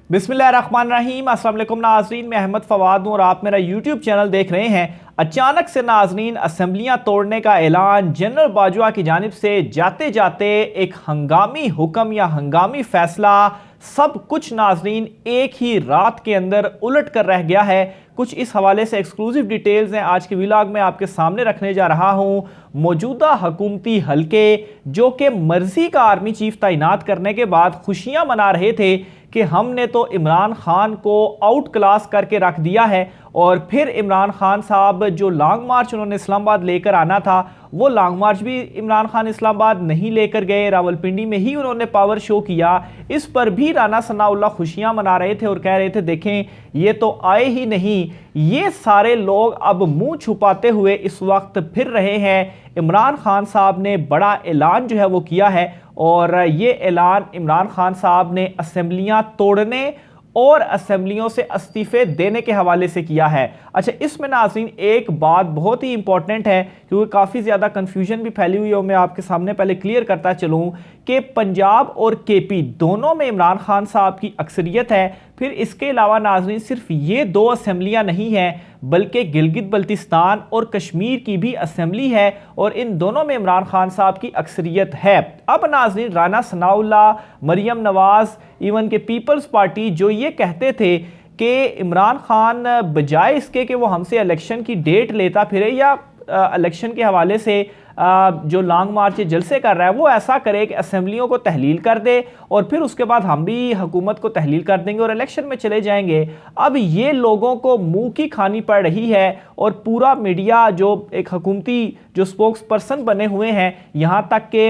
बिस्मिल्लाहिर्रहमानिर्रहीम। अस्सलाम वालेकुम नाज़रीन, मैं अहमद फवाद हूँ और आप मेरा यूट्यूब चैनल देख रहे हैं। अचानक से नाज़रीन असेंबलियाँ तोड़ने का ऐलान जनरल बाजवा की जानिब से जाते जाते एक हंगामी हुक्म या हंगामी फैसला, सब कुछ नाज़रीन एक ही रात के अंदर उलट कर रह गया है। कुछ इस हवाले से एक्सक्लूसिव डिटेल्स हैं आज के व्लॉग में आपके सामने रखने जा रहा हूँ। मौजूदा हुकूमती हल्के जो कि मर्जी का आर्मी चीफ तैनात करने के बाद खुशियाँ मना रहे थे कि हमने तो इमरान खान को आउट क्लास करके रख दिया है, और फिर इमरान खान साहब जो लॉन्ग मार्च उन्होंने इस्लामाबाद लेकर आना था वो लॉन्ग मार्च भी इमरान खान इस्लामाबाद नहीं लेकर गए, रावलपिंडी में ही उन्होंने पावर शो किया। इस पर भी राना सनाउल्लाह खुशियां मना रहे थे और कह रहे थे देखें ये तो आए ही नहीं। ये सारे लोग अब मुंह छुपाते हुए इस वक्त फिर रहे हैं। इमरान खान साहब ने बड़ा ऐलान जो है वो किया है, और ये ऐलान इमरान खान साहब ने असेंबलियां तोड़ने और असेंबलियों से इस्तीफे देने के हवाले से किया है। अच्छा, इसमें नाज़रीन एक बात बहुत ही इंपॉर्टेंट है क्योंकि काफ़ी ज़्यादा कंफ्यूजन भी फैली हुई है, मैं आपके सामने पहले क्लियर करता चलूँ कि पंजाब और केपी दोनों में इमरान खान साहब की अक्सरियत है। फिर इसके अलावा नाज़रीन सिर्फ ये दो असेंबलियां नहीं हैं बल्कि गिलगित बल्तिस्तान और कश्मीर की भी असेंबली है, और इन दोनों में इमरान खान साहब की अक्सरियत है। अब नाज़रीन राना सनाउल्लाह, मरियम नवाज़, इवन के पीपल्स पार्टी जो ये कहते थे कि इमरान खान बजाय इसके कि वो हमसे इलेक्शन की डेट लेता फिरे या इलेक्शन के हवाले से जो लॉन्ग मार्च जलसे कर रहा है वो ऐसा करे कि असेंबलियों को तहलील कर दे और फिर उसके बाद हम भी हुकूमत को तहलील कर देंगे और इलेक्शन में चले जाएंगे। अब ये लोगों को मुंह की खानी पड़ रही है, और पूरा मीडिया जो एक हुकूमती जो स्पोक्स पर्सन बने हुए हैं, यहाँ तक कि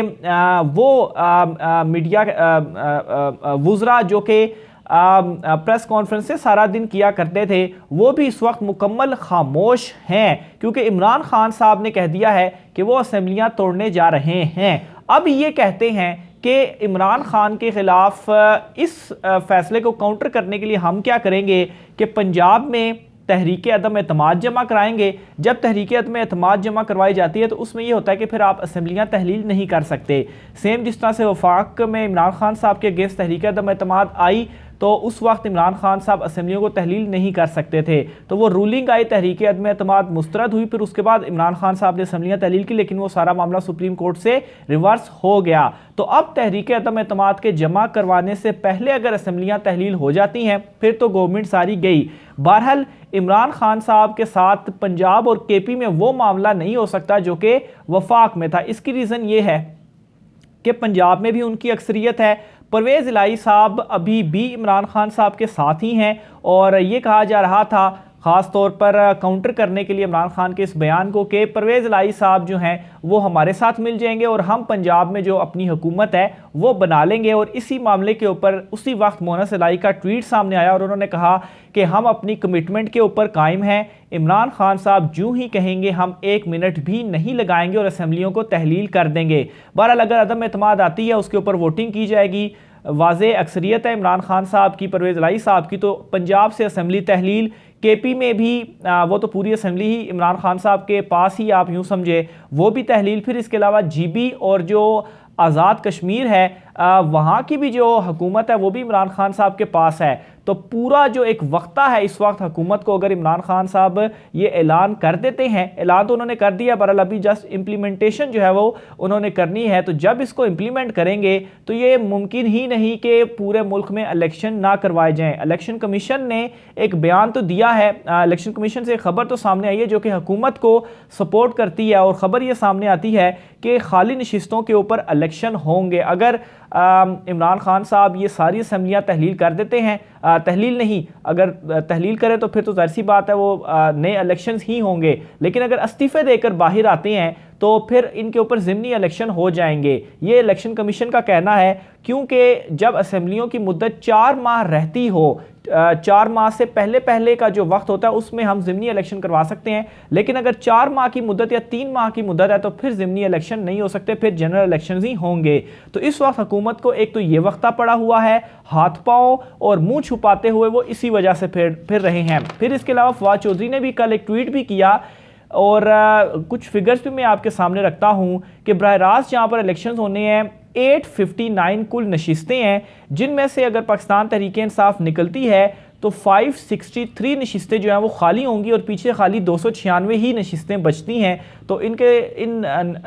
वो मीडिया वुज़रा जो कि प्रेस कॉन्फ्रेंस से सारा दिन किया करते थे वो भी इस वक्त मुकम्मल खामोश हैं, क्योंकि इमरान खान साहब ने कह दिया है कि वो असेंबलियां तोड़ने जा रहे हैं। अब ये कहते हैं कि इमरान खान के खिलाफ इस फैसले को काउंटर करने के लिए हम क्या करेंगे कि पंजाब में तहरीक अदम एतमाद जमा कराएंगे। जब तहरीक अदम एतमाद जमा करवाई जाती है तो उसमें यह होता है कि फिर आप असेंबलियां तहलील नहीं कर सकते। सेम जिस तरह से वफाक में इमरान खान साहब के अगेंस्ट तहरीक अदम एतमाद आई तो उस वक्त इमरान खान साहब असेंबलियों को तहलील नहीं कर सकते थे, तो वो रूलिंग आई, तहरीक अदम एतमाद मुस्तरद हुई, फिर उसके बाद इमरान खान साहब ने असेंबलियां तहलील की, लेकिन वो सारा मामला सुप्रीम कोर्ट से रिवर्स हो गया। तो अब तहरीक अदम एतमाद के जमा करवाने से पहले अगर असेंबलियां तहलील हो जाती हैं फिर तो गवर्नमेंट सारी गई। बहरहाल इमरान खान साहब के साथ पंजाब और केपी में वो मामला नहीं हो सकता जो कि वफाक में था। इसकी रीज़न ये है कि पंजाब में भी उनकी अक्सरियत है। परवेज़ इलाही साहब अभी भी इमरान खान साहब के साथ ही हैं, और ये कहा जा रहा था ख़ास तौर पर काउंटर करने के लिए इमरान खान के इस बयान को कि परवेज़ इलाही साहब जो हैं वो हमारे साथ मिल जाएंगे और हम पंजाब में जो अपनी हुकूमत है वो बना लेंगे। और इसी मामले के ऊपर उसी वक्त मोहनस इलाही का ट्वीट सामने आया और उन्होंने कहा कि हम अपनी कमिटमेंट के ऊपर कायम हैं, इमरान खान साहब जो ही कहेंगे हम 1 मिनट भी नहीं लगाएंगे और असेंबलियों को तहलील कर देंगे। बहरहाल अगर अदम एतमाद आती है उसके ऊपर वोटिंग की जाएगी, वाज़े अक्सरियत है इमरान खान साहब की, परवेज़ इलाही साहब की, तो पंजाब से असेंबली तहलील, केपी में भी वो तो पूरी असेंबली ही इमरान खान साहब के पास ही आप यूँ समझे वो भी तहलील। फिर इसके अलावा जीबी और जो आज़ाद कश्मीर है वहाँ की भी जो हुकूमत है वो भी इमरान खान साहब के पास है। तो पूरा जो एक वक्ता है इस वक्त हुकूमत को, अगर इमरान खान साहब ये ऐलान कर देते हैं, ऐलान तो उन्होंने कर दिया, बहरहाल अभी जस्ट इम्प्लीमेंटेशन जो है वो उन्होंने करनी है। तो जब इसको इम्प्लीमेंट करेंगे तो ये मुमकिन ही नहीं कि पूरे मुल्क में इलेक्शन ना करवाए जाएं। इलेक्शन कमीशन ने एक बयान तो दिया है, इलेक्शन कमीशन से खबर तो सामने आई है जो कि हुकूमत को सपोर्ट करती है, और ख़बर ये सामने आती है कि खाली नशिस्तों के ऊपर इलेक्शन होंगे। अगर इमरान खान साहब ये सारी असेंबलियां तहलील कर देते हैं, तहलील नहीं, अगर तहलील करें तो फिर तो ज़ाहिर सी बात है वो नए इलेक्शंस ही होंगे, लेकिन अगर इस्तीफे देकर बाहर आते हैं तो फिर इनके ऊपर ज़िमनी इलेक्शन हो जाएंगे। ये इलेक्शन कमीशन का कहना है, क्योंकि जब असेंबलियों की मुद्दत 4 माह रहती हो, 4 माह से पहले पहले का जो वक्त होता है उसमें हम ज़िमनी इलेक्शन करवा सकते हैं, लेकिन अगर 4 माह की मुद्दत या 3 माह की मुद्दत है तो फिर ज़िमनी इलेक्शन नहीं हो सकते, फिर जनरल इलेक्शन ही होंगे। तो इस वक्त हुकूमत को एक तो ये वक्ता पड़ा हुआ है, हाथ पाँव और मुंह छुपाते हुए वो इसी वजह से फिर रहे हैं। फिर इसके अलावा फवाद चौधरी ने भी कल एक ट्वीट भी किया, और कुछ फिगर्स भी मैं आपके सामने रखता हूँ कि बराह रास्त जहाँ पर इलेक्शन होने हैं 859 कुल नशिस्तें हैं, जिनमें से अगर पाकिस्तान तहरीक इंसाफ निकलती है तो 563 नशिस्तें जो हैं वो खाली होंगी और पीछे खाली 296 ही नशिस्तें बचती हैं। तो इन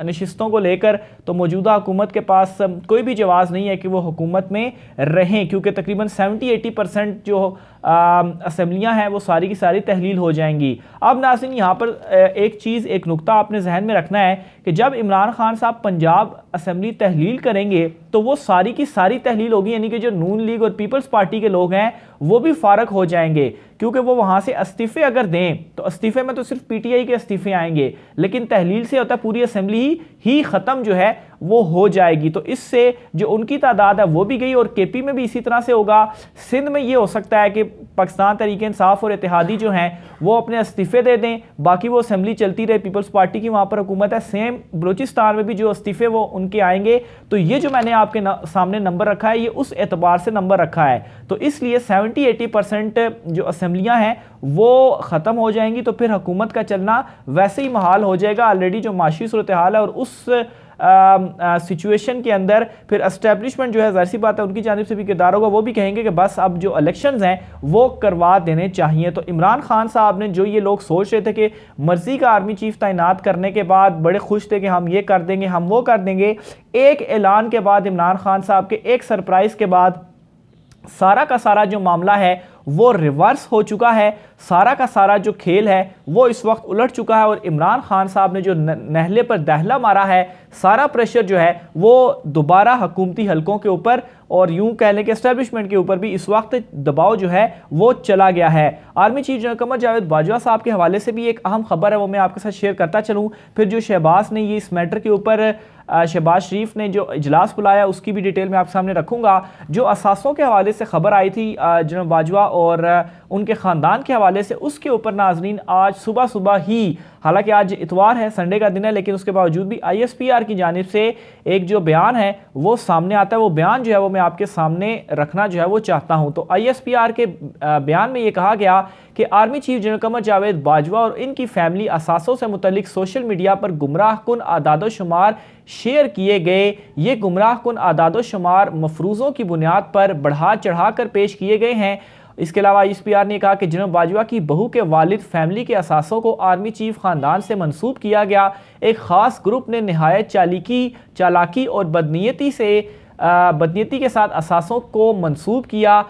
नशिस्तों को लेकर तो मौजूदा हुकूमत के पास कोई भी जवाज़ नहीं है कि वो हुकूमत में रहें, क्योंकि तकरीबन 70-80% जो असम्बलियाँ हैं वो सारी की सारी तहलील हो जाएंगी। अब नाज़रीन यहाँ पर एक नुक्ता आपने जहन में रखना है कि जब इमरान खान साहब पंजाब असम्बली तहलील करेंगे तो वो सारी की सारी तहलील होगी, यानी कि जो नून लीग और पीपल्स पार्टी के लोग हैं वो भी फारग हो जाएंगे, क्योंकि वो वहां से इस्तीफे अगर दें तो इस्तीफे में तो सिर्फ पीटीआई के इस्तीफे आएंगे, लेकिन तहलील से होता है पूरी असेंबली ही खत्म जो है वो हो जाएगी। तो इससे जो उनकी तादाद है वो भी गई और केपी में भी इसी तरह से होगा। सिंध में ये हो सकता है कि पाकिस्तान तहरीक इंसाफ और इत्तेहादी जो हैं वो अपने इस्तीफे दे दें, बाकी वो असेंबली चलती रहे, पीपल्स पार्टी की वहाँ पर हुकूमत है। सेम बलूचिस्तान में भी जो इस्तीफे वो उनके आएंगे। तो ये जो मैंने आपके सामने नंबर रखा है ये उस एतबार से नंबर रखा है। तो इसलिए 70-80% जो असेंबलियाँ हैं वो ख़त्म हो जाएंगी, तो फिर हुकूमत का चलना वैसे ही महाल हो जाएगा। ऑलरेडी जो माशी सूरत हाल है और उस सिचुएशन के अंदर फिर एस्टेब्लिशमेंट जो है ज़ाहिर सी बात है उनकी जानिब से भी किरदार होगा, वो भी कहेंगे कि बस अब जो इलेक्शंस हैं वो करवा देने चाहिए। तो इमरान खान साहब ने जो ये लोग सोच रहे थे कि मर्जी का आर्मी चीफ तैनात करने के बाद बड़े खुश थे कि हम ये कर देंगे हम वो कर देंगे, एक ऐलान के बाद इमरान खान साहब के एक सरप्राइज के बाद सारा का सारा जो मामला है वो रिवर्स हो चुका है। सारा का सारा जो खेल है वो इस वक्त उलट चुका है और इमरान खान साहब ने जो नहले पर दहला मारा है, सारा प्रेशर जो है वो दोबारा हुकूमती हलकों के ऊपर और यूं कह लें कि एस्टेब्लिशमेंट के ऊपर भी इस वक्त दबाव जो है वो चला गया है। Army chief general Qamar Javed Bajwa साहब के हवाले से भी एक अहम खबर है, वो मैं आपके साथ शेयर करता चलूँ। फिर जो शहबाज ने ये इस मैटर के ऊपर शहबाज शरीफ ने जो इजलास बुलाया उसकी भी डिटेल में आपके सामने रखूंगा। जो असासों के हवाले से खबर आई थी जनरल बाजवा और उनके ख़ानदान के हवाले से, उसके ऊपर नाजरीन आज सुबह ही, हालांकि आज इतवार है, संडे का दिन है, लेकिन उसके बावजूद भी ISPR की जानिब से एक जो बयान है वो सामने आता है। वो बयान जो है वो मैं आपके सामने रखना जो है वो चाहता हूं। तो ISPR के बयान में ये कहा गया कि army chief general Qamar Javed Bajwa और इनकी फैमिली असासों से मुतल्लिक सोशल मीडिया पर गुमराहकुन आदादोशुमार शेयर किए गए। ये गुमराहकुन आदादोशुमार मफरूज़ों की बुनियाद पर बढ़ा चढ़ा कर पेश किए गए हैं। इसके अलावा ISPR ने कहा कि जनरल बाजवा की बहू के वालिद फैमिली के असासों को आर्मी चीफ खानदान से मंसूब किया गया। एक ख़ास ग्रुप ने नहायत चालाकी और बदनीयती के साथ असासों को मंसूब किया।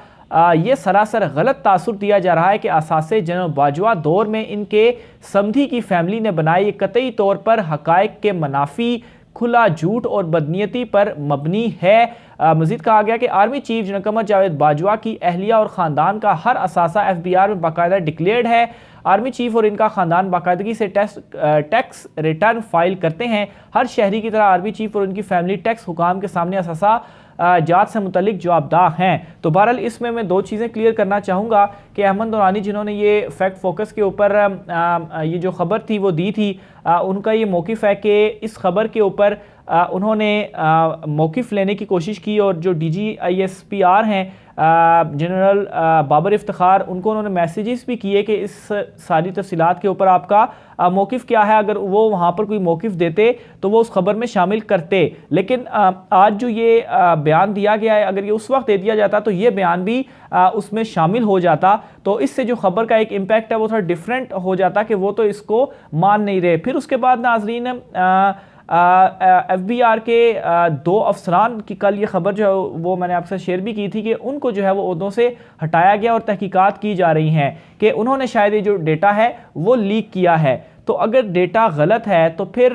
ये सरासर गलत तासुर दिया जा रहा है कि असासे जनरल बाजवा दौर में इनके समधी की फैमिली ने बनाई, ये कतई तौर पर हकायक के मनाफी, खुला झूठ और बदनीयती पर मबनी है। मजीद कहा गया कि army chief general Qamar Javed Bajwa की अहलिया और ख़ानदान का हर असासा FBR में बाकायदा डिक्लेयर्ड है। आर्मी चीफ और इनका ख़ानदान बाकायदगी से टैक्स रिटर्न फाइल करते हैं। हर शहरी की तरह आर्मी चीफ और उनकी फैमिली टैक्स हुकाम के सामने असासा जात से मुतलिक जवाबदाह हैं। तो बहरहाल इसमें मैं दो चीज़ें क्लियर करना चाहूँगा कि अहमद नूरानी जिन्होंने ये फैक्ट फोकस के ऊपर ये जो खबर थी वो दी थी, उनका ये मौक़िफ़ है कि इस खबर के ऊपर उन्होंने मौक़िफ़ लेने की कोशिश की और जो DG ISPR हैं जनरल बाबर इफ्तिखार, उनको उन्होंने मैसेजेस भी किए कि इस सारी तफसीलात के ऊपर आपका मौक़िफ़ क्या है। अगर वो वहाँ पर कोई मौक़िफ़ देते तो वो उस खबर में शामिल करते, लेकिन आज जो ये बयान दिया गया है अगर ये उस वक्त दे दिया जाता तो ये बयान भी उसमें शामिल हो जाता। तो इससे जो खबर का एक इम्पैक्ट है वो थोड़ा डिफरेंट हो जाता कि वो तो इसको मान नहीं रहे। फिर उसके बाद नाजरीन FBR के 2 अफसरान की कल ये खबर जो है वो मैंने आपसे शेयर भी की थी कि उनको जो है वो ओहदों से हटाया गया और तहकीकात की जा रही हैं कि उन्होंने शायद ये जो डेटा है वो लीक किया है। तो अगर डेटा गलत है तो फिर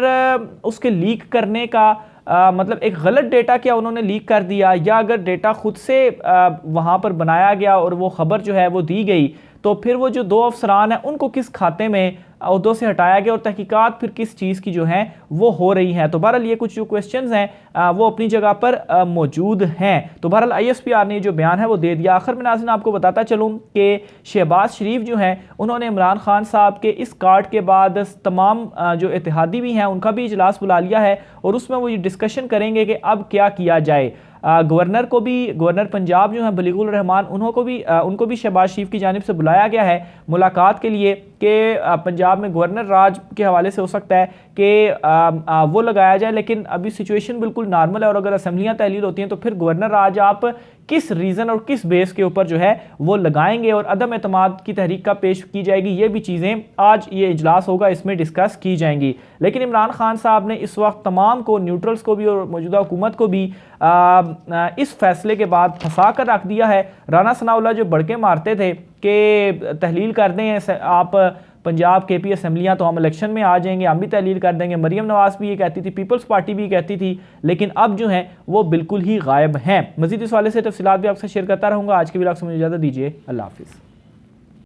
उसके लीक करने का मतलब एक गलत डेटा क्या उन्होंने लीक कर दिया, या अगर डेटा खुद से वहाँ पर बनाया गया और वो खबर जो है वो दी गई तो फिर वो जो 2 अफसरान हैं उनको किस खाते में ओहदों से हटाया गया और तहकीकात फिर किस चीज़ की जो है वो हो रही हैं। तो बहरहाल ये कुछ जो क्वेश्चंस हैं वो अपनी जगह पर मौजूद हैं। तो बहरहाल ISPR ने जो बयान है वो दे दिया। आखिर में नाज़रीन आपको बताता चलूँ कि शहबाज शरीफ जो हैं उन्होंने इमरान खान साहब के इस कार्ड के बाद तमाम जो इत्तेहादी भी हैं उनका भी इजलास बुला लिया है और उसमें वो ये डिस्कशन करेंगे कि अब क्या किया जाए। गवर्नर को भी, गवर्नर पंजाब जो हैं बलीगुल रहमान, उनको भी शहबाज शरीफ की जानिब से बुलाया गया है मुलाकात के लिए कि पंजाब में गवर्नर राज के हवाले से हो सकता है कि वो लगाया जाए। लेकिन अभी सिचुएशन बिल्कुल नॉर्मल है और अगर असेंबलियां तहलील होती हैं तो फिर गवर्नर राज आप किस रीज़न और किस बेस के ऊपर जो है वो लगाएंगे और अदम एतमाद की तहरीक का पेश की जाएगी। ये भी चीज़ें आज ये इजलास होगा, इसमें डिस्कस की जाएंगी। लेकिन इमरान खान साहब ने इस वक्त तमाम को, न्यूट्रल्स को भी और मौजूदा हुकूमत को भी इस फैसले के बाद फंसा कर रख दिया है। राना सनाउल्लाह जो बड़के मारते थे कि तहलील कर दें आप पंजाब केपी असेंबलियां तो हम इलेक्शन में आ जाएंगे, हम भी तहलील कर देंगे, मरियम नवाज भी ये कहती थी, पीपल्स पार्टी भी कहती थी, लेकिन अब जो है वो बिल्कुल ही गायब हैं। मजीद इस वाले से तफसीलात भी आपसे शेयर करता रहूँगा। आज के वीडियो से मुझे इजाज़त दीजिए। अल्लाह हाफिज़।